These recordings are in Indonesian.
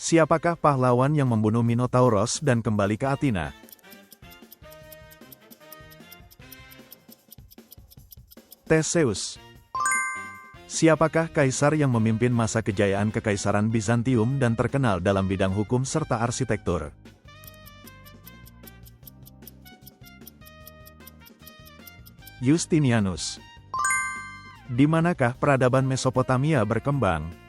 Siapakah pahlawan yang membunuh Minotauros dan kembali ke Athena? Theseus. Siapakah kaisar yang memimpin masa kejayaan Kekaisaran Bizantium dan terkenal dalam bidang hukum serta arsitektur? Justinianus. Di manakah peradaban Mesopotamia berkembang?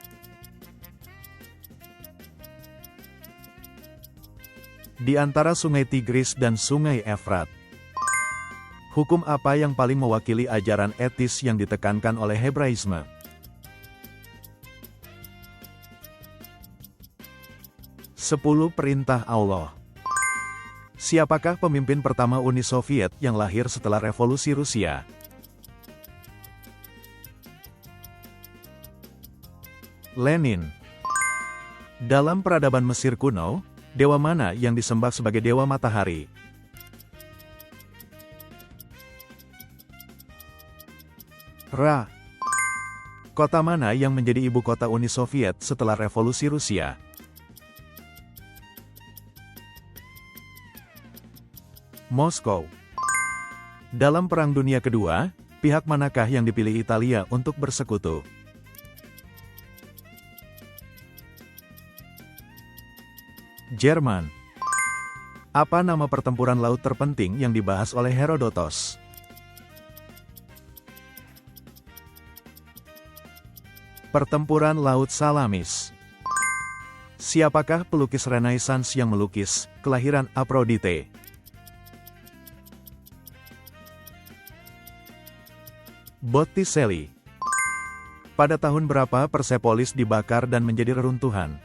Di antara Sungai Tigris dan Sungai Efrat. Hukum apa yang paling mewakili ajaran etis yang ditekankan oleh Hebraisme? Sepuluh Perintah Allah. Siapakah pemimpin pertama Uni Soviet yang lahir setelah Revolusi Rusia? Lenin. Dalam peradaban Mesir kuno, dewa mana yang disembah sebagai dewa matahari? Ra. Kota mana yang menjadi ibu kota Uni Soviet setelah Revolusi Rusia? Moskow. Dalam Perang Dunia Kedua, pihak manakah yang dipilih Italia untuk bersekutu? Jerman. Apa nama pertempuran laut terpenting yang dibahas oleh Herodotos? Pertempuran Laut Salamis. Siapakah pelukis Renaissance yang melukis kelahiran Aphrodite? Botticelli. Pada tahun berapa Persepolis dibakar dan menjadi reruntuhan?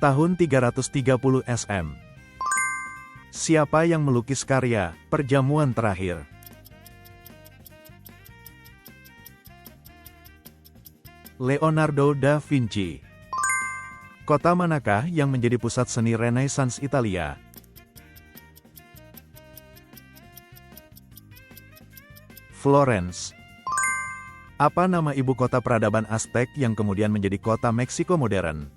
Tahun 330 SM. Siapa yang melukis karya Perjamuan Terakhir? Leonardo da Vinci. Kota manakah yang menjadi pusat seni Renaissance Italia? Florence. Apa nama ibu kota peradaban Aztec yang kemudian menjadi kota Meksiko modern?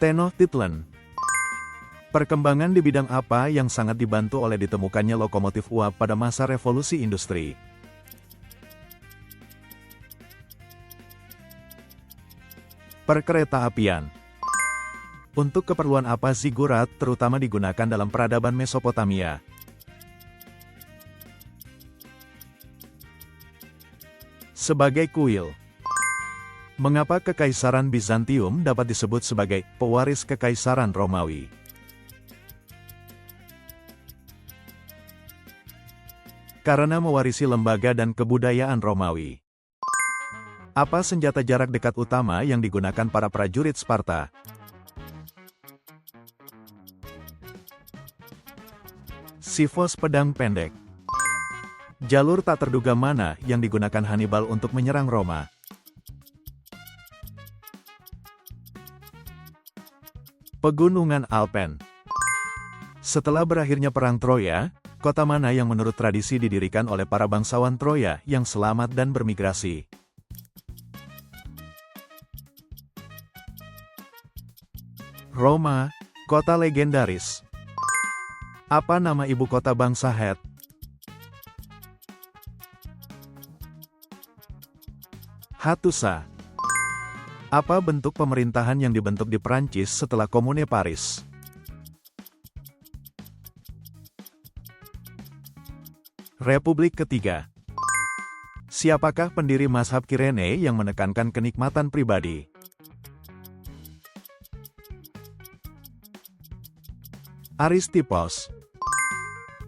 Tenochtitlan. Perkembangan di bidang apa yang sangat dibantu oleh ditemukannya lokomotif uap pada masa revolusi industri? Perkereta-apian. Untuk keperluan apa zigurat terutama digunakan dalam peradaban Mesopotamia? Sebagai kuil. Mengapa Kekaisaran Bizantium dapat disebut sebagai pewaris Kekaisaran Romawi? Karena mewarisi lembaga dan kebudayaan Romawi. Apa senjata jarak dekat utama yang digunakan para prajurit Sparta? Sifos pedang pendek. Jalur tak terduga mana yang digunakan Hannibal untuk menyerang Roma? Pegunungan Alpen. Setelah berakhirnya Perang Troya, kota mana yang menurut tradisi didirikan oleh para bangsawan Troya yang selamat dan bermigrasi? Roma, kota legendaris. Apa nama ibu kota bangsa Het? Hattusa. Apa bentuk pemerintahan yang dibentuk di Prancis setelah Komune Paris? Republik Ketiga. Siapakah pendiri mazhab Kirene yang menekankan kenikmatan pribadi? Aristippos.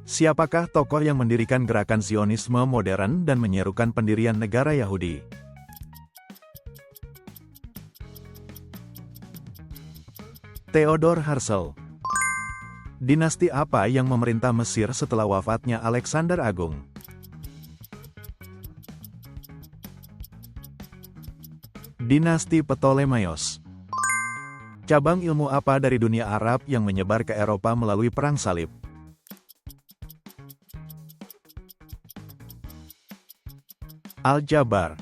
Siapakah tokoh yang mendirikan gerakan Zionisme modern dan menyerukan pendirian negara Yahudi? Theodor Herzl. Dinasti apa yang memerintah Mesir setelah wafatnya Alexander Agung? Dinasti Ptolemaios. Cabang ilmu apa dari dunia Arab yang menyebar ke Eropa melalui Perang Salib? Aljabar.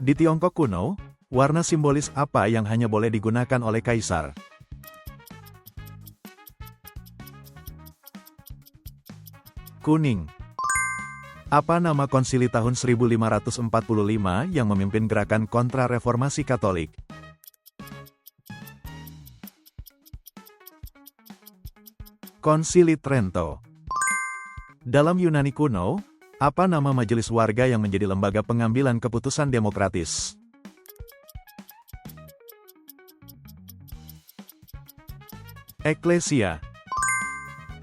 Di Tiongkok kuno, warna simbolis apa yang hanya boleh digunakan oleh kaisar? Kuning. Apa nama konsili tahun 1545 yang memimpin gerakan kontra-reformasi Katolik? Konsili Trento. Dalam Yunani kuno, apa nama majelis warga yang menjadi lembaga pengambilan keputusan demokratis? Eklesia.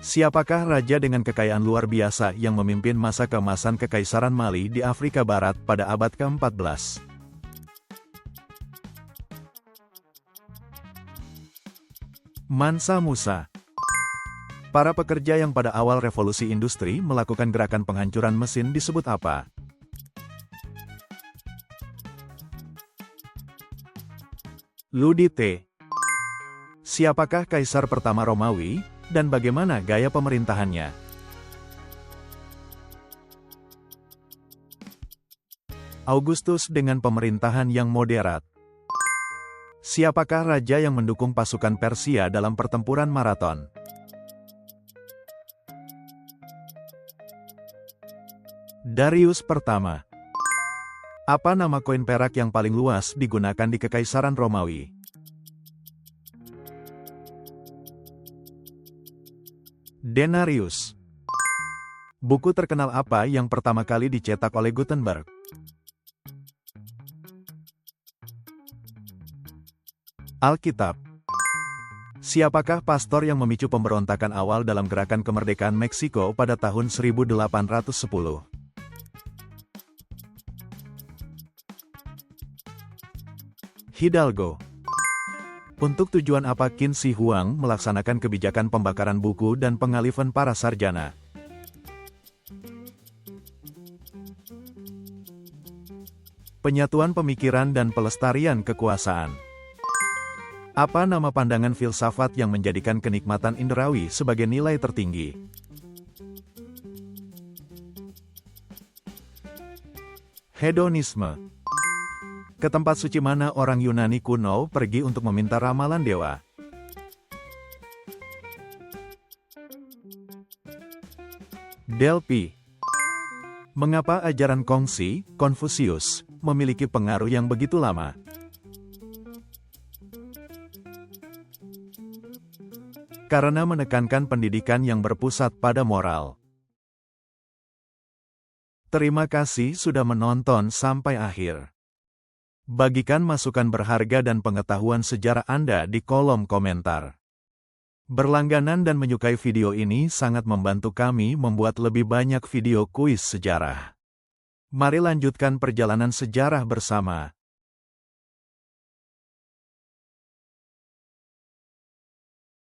Siapakah raja dengan kekayaan luar biasa yang memimpin masa keemasan Kekaisaran Mali di Afrika Barat pada abad ke-14? Mansa Musa. Para pekerja yang pada awal revolusi industri melakukan gerakan penghancuran mesin disebut apa? Ludite. Siapakah kaisar pertama Romawi, dan bagaimana gaya pemerintahannya? Augustus dengan pemerintahan yang moderat. Siapakah raja yang mendukung pasukan Persia dalam pertempuran Marathon? Darius pertama. Apa nama koin perak yang paling luas digunakan di Kekaisaran Romawi? Denarius. Buku terkenal apa yang pertama kali dicetak oleh Gutenberg? Alkitab. Siapakah pastor yang memicu pemberontakan awal dalam gerakan kemerdekaan Meksiko pada tahun 1810? Hidalgo. Untuk tujuan apa Qin Shi Huang melaksanakan kebijakan pembakaran buku dan pengalihan para sarjana? Penyatuan pemikiran dan pelestarian kekuasaan. Apa nama pandangan filsafat yang menjadikan kenikmatan indrawi sebagai nilai tertinggi? Hedonisme. Ke tempat suci mana orang Yunani kuno pergi untuk meminta ramalan dewa? Delphi. Mengapa ajaran Kongsi, Konfusius, memiliki pengaruh yang begitu lama? Karena menekankan pendidikan yang berpusat pada moral. Terima kasih sudah menonton sampai akhir. Bagikan masukan berharga dan pengetahuan sejarah Anda di kolom komentar. Berlangganan dan menyukai video ini sangat membantu kami membuat lebih banyak video kuis sejarah. Mari lanjutkan perjalanan sejarah bersama.